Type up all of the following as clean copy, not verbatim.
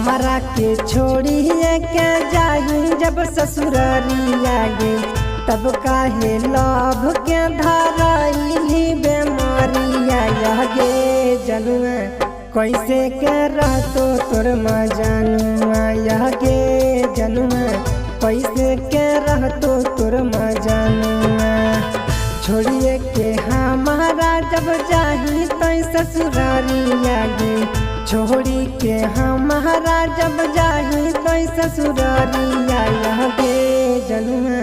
हमारा के छोड़ी के जाही जब ससुरारिया गे, तब काहे लभ के धरैली बेमारिया यह गे जनुआ। कैसे के रहतो तोर मजनुआ यह गे जनुआ, कैसे के रहतो तोर मजनुआ। छोड़िए के हमारा जब जाही तै ससुरारिया गे, छोड़ी के हमारा जब जाही तै ससुरारिया यह गे जनुआ।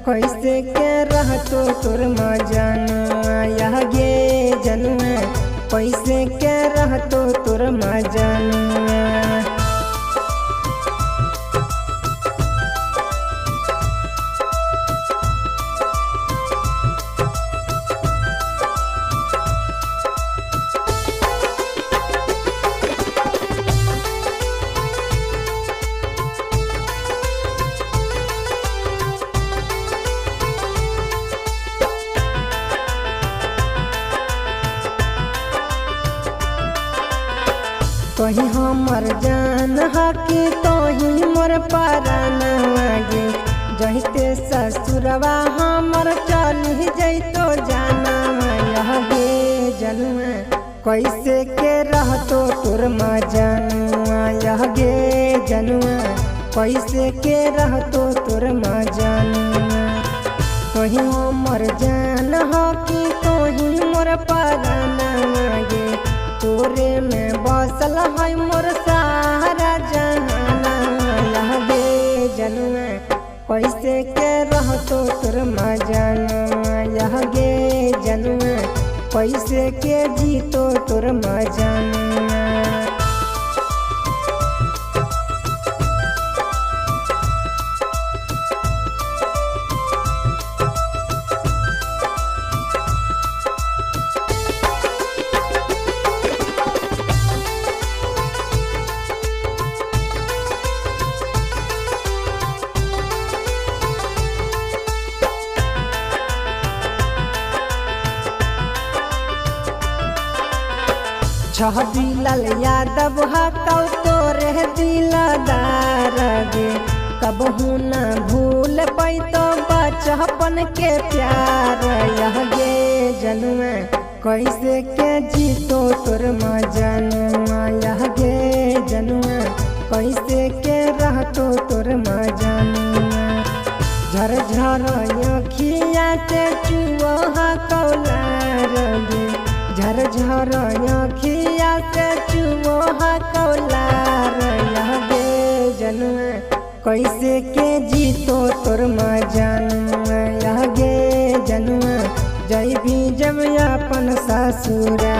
कैसे के रहतो तोर मजनुआ यह गे जनुआ, कैसे के रहतो तोर मजनुआ। कहीं हमर जान हकी तोही मोर परान गे, जहिते ससुरवा हमर चली जैतो जाना यह गे जनुआ। कैसे के रहतो तोर मजनुआ यह गे जनुआ, कैसे के रहतो तोर मजनुआ। कहीं हमर जान हकी तोही मोर परान गे, तोरे में बसल है मोर सारा जहाना यह गे जनुआ। कैसे के रहतो तोर मजनुआ यह गे जनुआ, कैसे के जीतो तोर मजनुआ। छबिलाल यादव हकौ तोरे दिलदार गे, कबहू न भूल पैतो बचपन के प्यार यह गे जनुआ। कैसे के जीतो तोर मजनुआ यह गे जनुआ, कैसे के रहतो तोर मजनुआ। झरझर अखिया से चुआ कौलार गे, झरझर अखिया से चुआ कौलार यह गे जनुआ। कैसे के जीतो तोर मजनुआ यह गे जनुआ, जैबी जब अपन ससुरा।